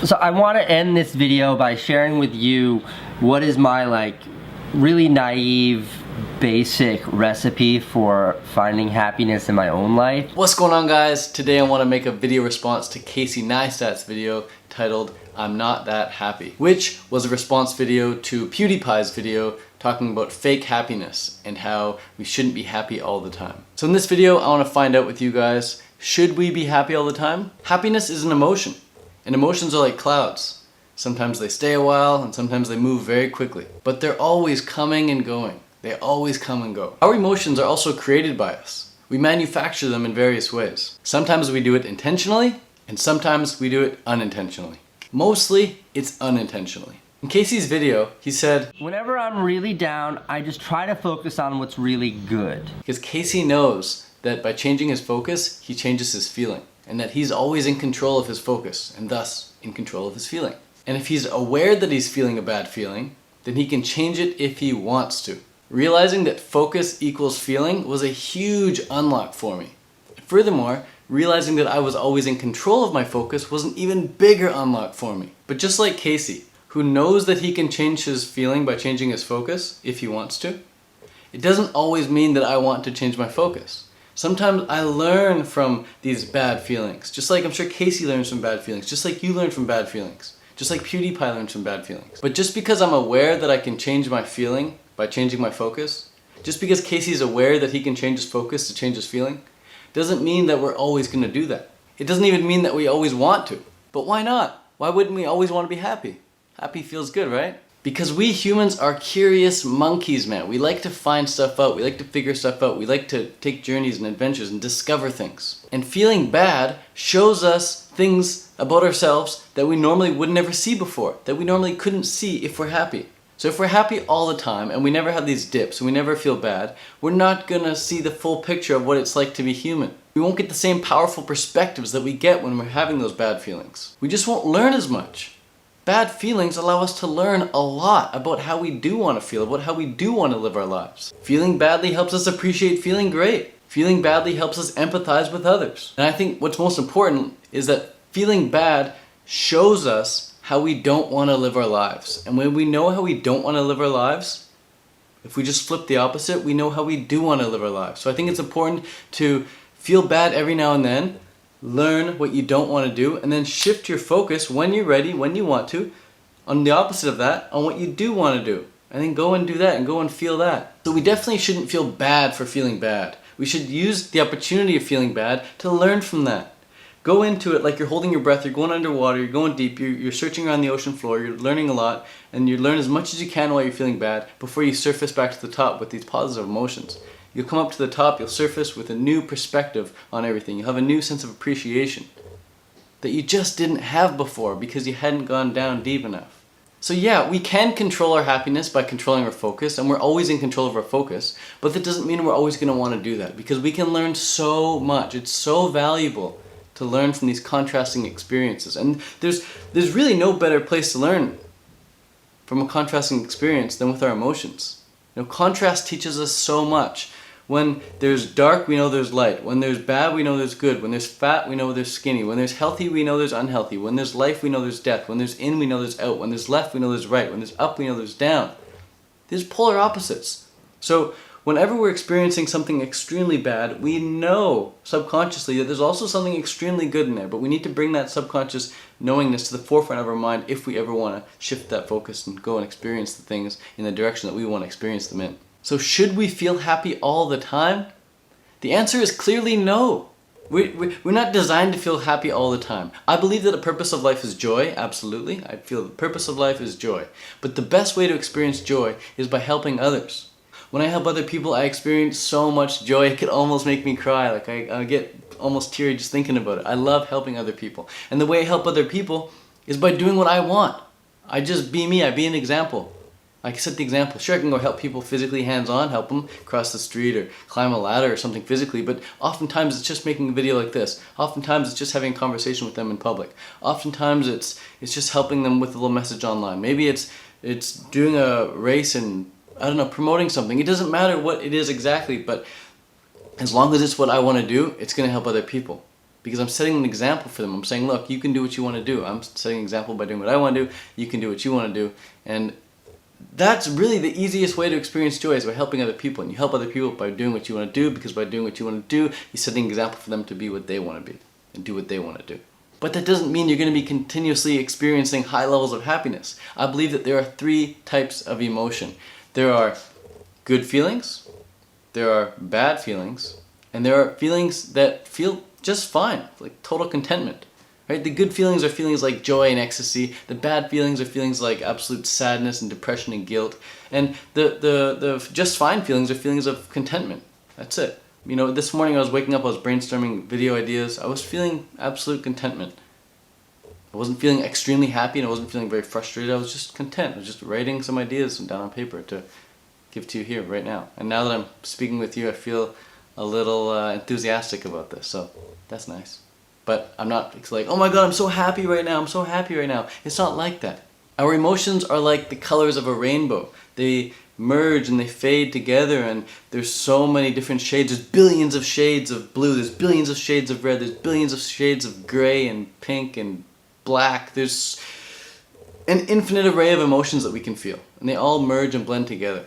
So I want to end this video by sharing with you what is my really naive, basic recipe for finding happiness in my own life. What's going on, guys? Today I want to make a video response to Casey Neistat's video titled I'm Not That Happy, which was a response video to PewDiePie's video talking about fake happiness and how we shouldn't be happy all the time. So in this video I want to find out with you guys, should we be happy all the time? Happiness is an emotion. And emotions are like clouds. Sometimes they stay a while and sometimes they move very quickly. But they're always coming and going. They always come and go. Our emotions are also created by us. We manufacture them in various ways. Sometimes we do it intentionally and sometimes we do it unintentionally. Mostly it's unintentionally. In Casey's video, he said, whenever I'm really down, I just try to focus on what's really good. Because Casey knows that by changing his focus, he changes his feeling. And that he's always in control of his focus, and thus in control of his feeling. And if he's aware that he's feeling a bad feeling, then he can change it if he wants to. Realizing that focus equals feeling was a huge unlock for me. Furthermore, realizing that I was always in control of my focus was an even bigger unlock for me. But just like Casey, who knows that he can change his feeling by changing his focus if he wants to, it doesn't always mean that I want to change my focus. Sometimes I learn from these bad feelings, just like I'm sure Casey learns from bad feelings, just like you learn from bad feelings, just like PewDiePie learns from bad feelings. But just because I'm aware that I can change my feeling by changing my focus, just because Casey's aware that he can change his focus to change his feeling, doesn't mean that we're always going to do that. It doesn't even mean that we always want to. But why not? Why wouldn't we always want to be happy? Happy feels good, right? Because we humans are curious monkeys, man. We like to find stuff out. We like to figure stuff out. We like to take journeys and adventures and discover things. And feeling bad shows us things about ourselves that we normally would never see before, that we normally couldn't see if we're happy. So if we're happy all the time and we never have these dips and we never feel bad, we're not gonna see the full picture of what it's like to be human. We won't get the same powerful perspectives that we get when we're having those bad feelings. We just won't learn as much. Bad feelings allow us to learn a lot about how we do want to feel, about how we do want to live our lives. Feeling badly helps us appreciate feeling great. Feeling badly helps us empathize with others. And I think what's most important is that feeling bad shows us how we don't want to live our lives. And when we know how we don't want to live our lives, if we just flip the opposite, we know how we do want to live our lives. So I think it's important to feel bad every now and then, learn what you don't want to do, and then shift your focus when you're ready, when you want to, on the opposite of that, on what you do want to do. And then go and do that and go and feel that. So we definitely shouldn't feel bad for feeling bad. We should use the opportunity of feeling bad to learn from that. Go into it like you're holding your breath, you're going underwater, you're going deep, you're searching around the ocean floor, you're learning a lot, and you learn as much as you can while you're feeling bad before you surface back to the top with these positive emotions. You'll come up to the top, you'll surface with a new perspective on everything. You'll have a new sense of appreciation that you just didn't have before because you hadn't gone down deep enough. So yeah, we can control our happiness by controlling our focus, and we're always in control of our focus, but that doesn't mean we're always going to want to do that because we can learn so much. It's so valuable to learn from these contrasting experiences. And there's really no better place to learn from a contrasting experience than with our emotions. You know, contrast teaches us so much. When there's dark, we know there's light. When there's bad, we know there's good. When there's fat, we know there's skinny. When there's healthy, we know there's unhealthy. When there's life, we know there's death. When there's in, we know there's out. When there's left, we know there's right. When there's up, we know there's down. There's polar opposites. So whenever we're experiencing something extremely bad, we know subconsciously that there's also something extremely good in there. But we need to bring that subconscious knowingness to the forefront of our mind if we ever want to shift that focus and go and experience the things in the direction that we want to experience them in. So should we feel happy all the time? The answer is clearly no. We're not designed to feel happy all the time. I believe that the purpose of life is joy, absolutely. I feel the purpose of life is joy. But the best way to experience joy is by helping others. When I help other people, I experience so much joy, it could almost make me cry. Like I get almost teary just thinking about it. I love helping other people. And the way I help other people is by doing what I want. I just be me, I be an example. I can set the example. Sure, I can go help people physically, hands-on, help them cross the street or climb a ladder or something physically, but oftentimes it's just making a video like this. Oftentimes it's just having a conversation with them in public. Oftentimes it's just helping them with a little message online. Maybe it's doing a race and, I don't know, promoting something. It doesn't matter what it is exactly, but as long as it's what I want to do, it's going to help other people. because I'm setting an example for them. I'm saying, look, you can do what you want to do. I'm setting an example by doing what I want to do. You can do what you want to do. And that's really the easiest way to experience joy, is by helping other people. And you help other people by doing what you want to do, because by doing what you want to do, you're setting an example for them to be what they want to be and do what they want to do. But that doesn't mean you're going to be continuously experiencing high levels of happiness. I believe that there are 3 types of emotion. There are good feelings, there are bad feelings, and there are feelings that feel just fine, like total contentment. Right? The good feelings are feelings like joy and ecstasy. The bad feelings are feelings like absolute sadness and depression and guilt. And the just fine feelings are feelings of contentment. That's it. You know, this morning I was waking up, I was brainstorming video ideas. I was feeling absolute contentment. I wasn't feeling extremely happy, and I wasn't feeling very frustrated. I was just content. I was just writing some ideas down on paper to give to you here right now. And now that I'm speaking with you, I feel a little enthusiastic about this. So that's nice. But I'm not like, oh my God, I'm so happy right now. I'm so happy right now. It's not like that. Our emotions are like the colors of a rainbow. They merge and they fade together, and there's so many different shades. There's billions of shades of blue. There's billions of shades of red. There's billions of shades of gray and pink and black. There's an infinite array of emotions that we can feel, and they all merge and blend together.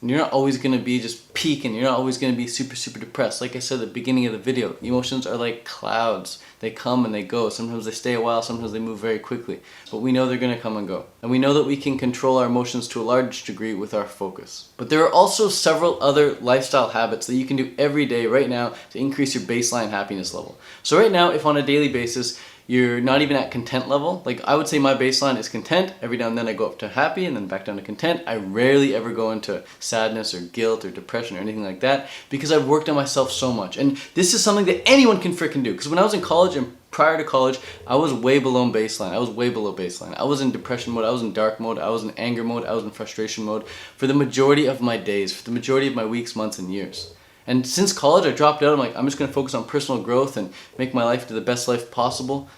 And you're not always going to be just peaking. You're not always going to be super, super depressed. Like I said at the beginning of the video, emotions are like clouds. They come and they go. Sometimes they stay a while, sometimes they move very quickly. But we know they're going to come and go. And we know that we can control our emotions to a large degree with our focus. But there are also several other lifestyle habits that you can do every day right now to increase your baseline happiness level. So right now, if on a daily basis, you're not even at content level, like I would say my baseline is content. Every now and then I go up to happy and then back down to content. I rarely ever go into sadness or guilt or depression or anything like that, because I've worked on myself so much. And this is something that anyone can freaking do, because when I was in college and prior to college, I was way below baseline. I was way below baseline. I was in depression mode, I was in dark mode, I was in anger mode, I was in frustration mode for the majority of my days, for the majority of my weeks, months, and years. And since college, I dropped out. I'm like, I'm just going to focus on personal growth and make my life to the best life possible.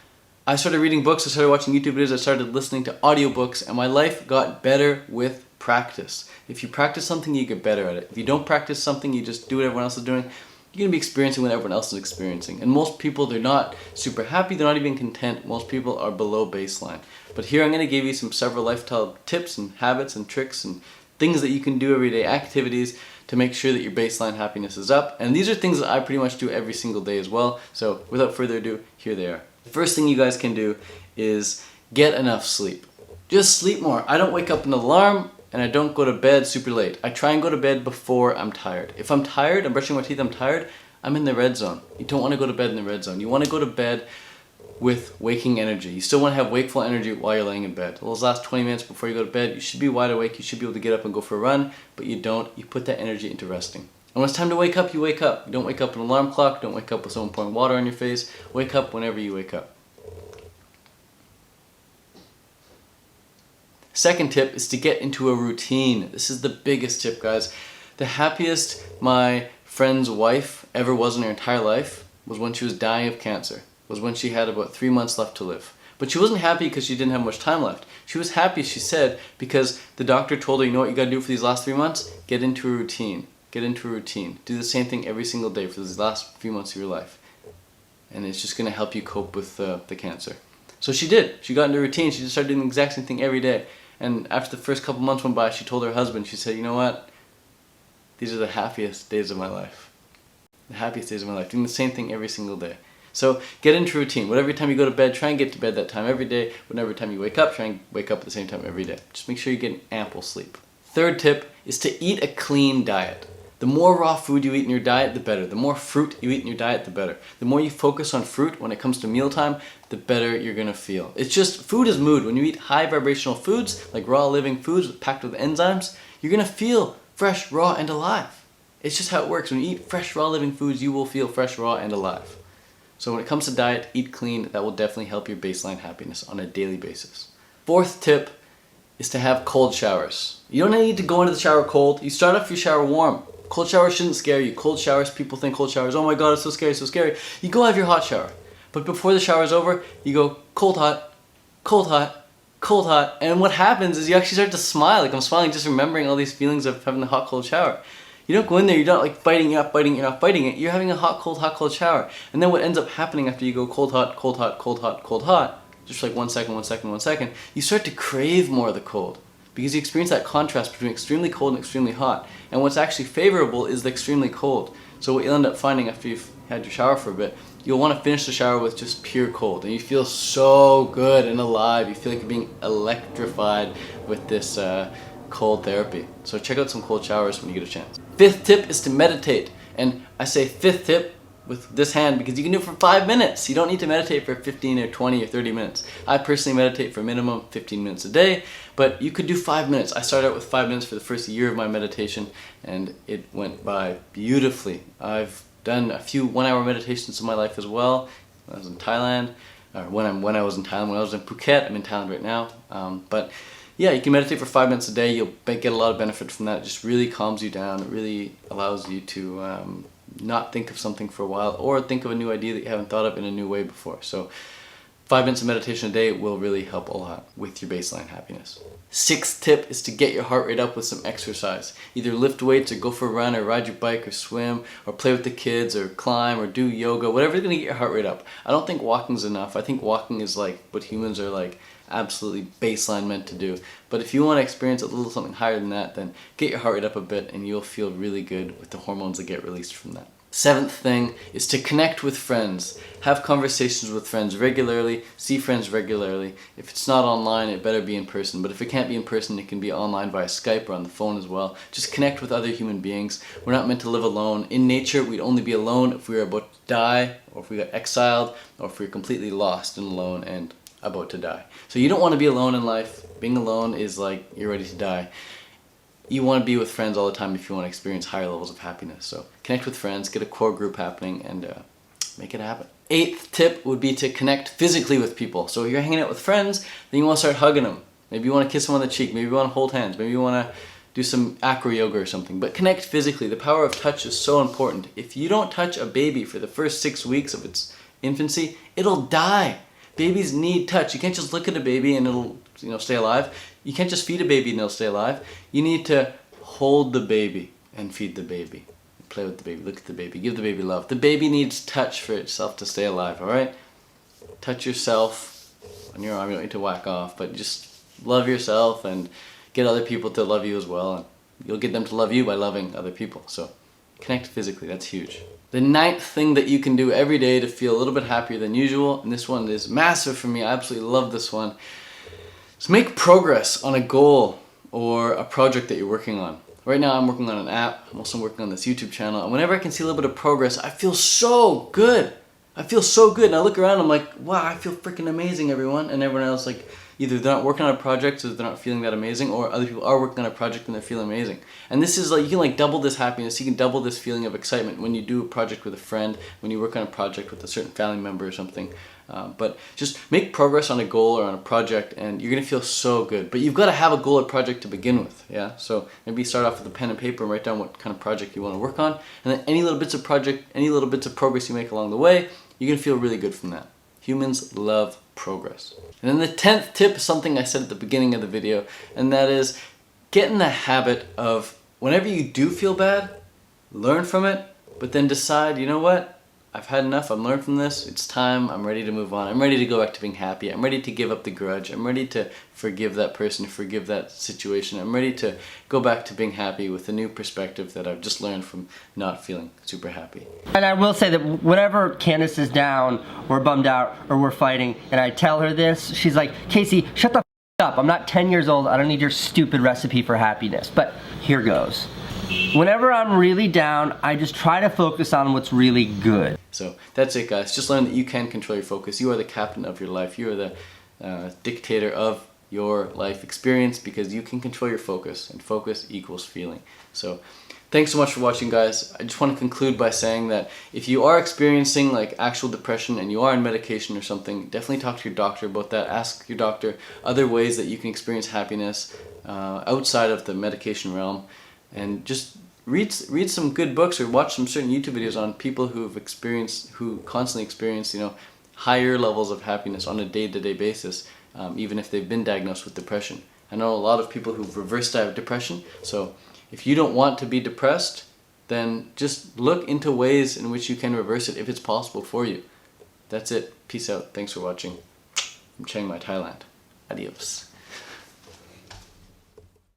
I started reading books, I started watching YouTube videos, I started listening to audiobooks, and my life got better with practice. If you practice something, you get better at it. If you don't practice something, you just do what everyone else is doing, you're going to be experiencing what everyone else is experiencing. And most people, they're not super happy, they're not even content. Most people are below baseline. But here I'm going to give you several lifestyle tips and habits and tricks and things that you can do every day, activities, to make sure that your baseline happiness is up. And these are things that I pretty much do every single day as well. So without further ado, here they are. The first thing you guys can do is get enough sleep. Just sleep more. I don't wake up an alarm, and I don't go to bed super late. I try and go to bed before I'm tired. If I'm tired, I'm brushing my teeth, I'm tired, I'm in the red zone. You don't want to go to bed in the red zone. You want to go to bed with waking energy. You still want to have wakeful energy while you're laying in bed. Those last 20 minutes before you go to bed, you should be wide awake. You should be able to get up and go for a run, but you don't. You put that energy into resting. And when it's time to wake up, you wake up. You don't wake up with an alarm clock. Don't wake up with someone pouring water on your face. Wake up whenever you wake up. Second tip is to get into a routine. This is the biggest tip, guys. The happiest my friend's wife ever was in her entire life was when she was dying of cancer. Was when she had about 3 months left to live. But she wasn't happy because she didn't have much time left. She was happy, she said, because the doctor told her, you know what you gotta do for these last 3 months? Get into a routine. Get into a routine. Do the same thing every single day for these last few months of your life. And it's just gonna help you cope with the cancer. So she did. She got into a routine. She just started doing the exact same thing every day. And after the first couple months went by, she told her husband, she said, you know what? These are the happiest days of my life. The happiest days of my life. Doing the same thing every single day. So get into a routine. Whatever time you go to bed, try and get to bed that time every day. Whenever time you wake up, try and wake up at the same time every day. Just make sure you're getting ample sleep. Third tip is to eat a clean diet. The more raw food you eat in your diet, the better. The more fruit you eat in your diet, the better. The more you focus on fruit when it comes to mealtime, the better you're gonna feel. It's just, food is mood. When you eat high vibrational foods, like raw living foods packed with enzymes, you're gonna feel fresh, raw, and alive. It's just how it works. When you eat fresh, raw living foods, you will feel fresh, raw, and alive. So when it comes to diet, eat clean. That will definitely help your baseline happiness on a daily basis. Fourth tip is to have cold showers. You don't need to go into the shower cold. You start off your shower warm. Cold showers shouldn't scare you. Cold showers, people think cold showers, oh my god, it's so scary, so scary. You go have your hot shower. But before the shower is over, you go cold, hot, cold, hot, cold, hot. And what happens is you actually start to smile. Like I'm smiling just remembering all these feelings of having the hot, cold shower. You don't go in there, you're not like fighting it. You're having a hot, cold shower. And then what ends up happening after you go cold, hot, cold, hot, cold, hot, cold, hot, just like 1 second, 1 second, 1 second, you start to crave more of the cold. Because you experience that contrast between extremely cold and extremely hot. And what's actually favorable is the extremely cold. So what you'll end up finding after you've had your shower for a bit, you'll want to finish the shower with just pure cold. And you feel so good and alive. You feel like you're being electrified with this cold therapy. So check out some cold showers when you get a chance. 5th tip is to meditate. And I say 5th tip with this hand because you can do it for 5 minutes. You don't need to meditate for 15 or 20 or 30 minutes. I personally meditate for a minimum 15 minutes a day, but you could do 5 minutes. I started out with 5 minutes for the first year of my meditation, and it went by beautifully. I've done a few 1-hour meditations in my life as well. When I was in Thailand, or when I was in Thailand, when I was in Phuket. I'm in Thailand right now. But yeah, you can meditate for 5 minutes a day. You'll get a lot of benefit from that. It just really calms you down. It really allows you to not think of something for a while, or think of a new idea that you haven't thought of in a new way before. So 5 minutes of meditation a day will really help a lot with your baseline happiness. 6th tip is to get your heart rate up with some exercise. Either lift weights, or go for a run, or ride your bike, or swim, or play with the kids, or climb, or do yoga, whatever's gonna get your heart rate up. I don't think walking's enough. I think walking is like what humans are like absolutely baseline meant to do. But if you want to experience a little something higher than that, then get your heart rate up a bit and you'll feel really good with the hormones that get released from that. 7th thing is to connect with friends. Have conversations with friends regularly, see friends regularly. If it's not online, it better be in person. But if it can't be in person, it can be online via Skype or on the phone as well. Just connect with other human beings. We're not meant to live alone. In nature, we'd only be alone if we were about to die, or if we got exiled, or if we were completely lost and alone and about to die. So you don't want to be alone in life. Being alone is like you're ready to die. You want to be with friends all the time if you want to experience higher levels of happiness. So connect with friends, get a core group happening, and make it happen. 8th tip would be to connect physically with people. So if you're hanging out with friends, then you want to start hugging them. Maybe you want to kiss them on the cheek. Maybe you want to hold hands. Maybe you want to do some acro yoga or something. But connect physically. The power of touch is so important. If you don't touch a baby for the first 6 weeks of its infancy, it'll die. Babies need touch. You can't just look at a baby and it'll, stay alive. You can't just feed a baby and it'll stay alive. You need to hold the baby and feed the baby. Play with the baby, look at the baby, give the baby love. The baby needs touch for itself to stay alive, alright? Touch yourself on your arm. You don't need to whack off, but just love yourself and get other people to love you as well. And you'll get them to love you by loving other people. So connect physically, that's huge. The 9th thing that you can do every day to feel a little bit happier than usual, and this one is massive for me, I absolutely love this one, is make progress on a goal or a project that you're working on. Right now I'm working on an app, I'm also working on this YouTube channel, and whenever I can see a little bit of progress, I feel so good. I feel so good, and I look around, I'm like, wow, I feel freaking amazing, everyone. And everyone else, like, either they're not working on a project, so they're not feeling that amazing, or other people are working on a project and they're feeling amazing. And this is like, you can like double this happiness, you can double this feeling of excitement when you do a project with a friend, when you work on a project with a certain family member or something. But just make progress on a goal or on a project and you're going to feel so good. But you've got to have a goal or project to begin with, yeah? So maybe start off with a pen and paper and write down what kind of project you want to work on. And then any little bits of progress you make along the way, you're going to feel really good from that. Humans love progress. And then the 10th tip is something I said at the beginning of the video, and that is get in the habit of whenever you do feel bad, learn from it, but then decide, you know what? I've had enough, I've learned from this, it's time, I'm ready to move on, I'm ready to go back to being happy, I'm ready to give up the grudge, I'm ready to forgive that person, forgive that situation, I'm ready to go back to being happy with a new perspective that I've just learned from not feeling super happy. And I will say that whenever Candace is down, or bummed out, or we're fighting, and I tell her this, she's like, Casey, shut the f*** up, I'm not 10 years old, I don't need your stupid recipe for happiness. But here goes. Whenever I'm really down, I just try to focus on what's really good. So that's it, guys. Just learn that you can control your focus. You are the captain of your life. You are the dictator of your life experience because you can control your focus, and focus equals feeling. So thanks so much for watching, guys. I just want to conclude by saying that if you are experiencing like actual depression and you are on medication or something, definitely talk to your doctor about that. Ask your doctor other ways that you can experience happiness outside of the medication realm. And just read some good books or watch some certain YouTube videos on people who constantly experience, higher levels of happiness on a day-to-day basis, even if they've been diagnosed with depression. I know a lot of people who've reversed depression, so if you don't want to be depressed, then just look into ways in which you can reverse it if it's possible for you. That's it. Peace out. Thanks for watching. From Chiang Mai, Thailand. Adios.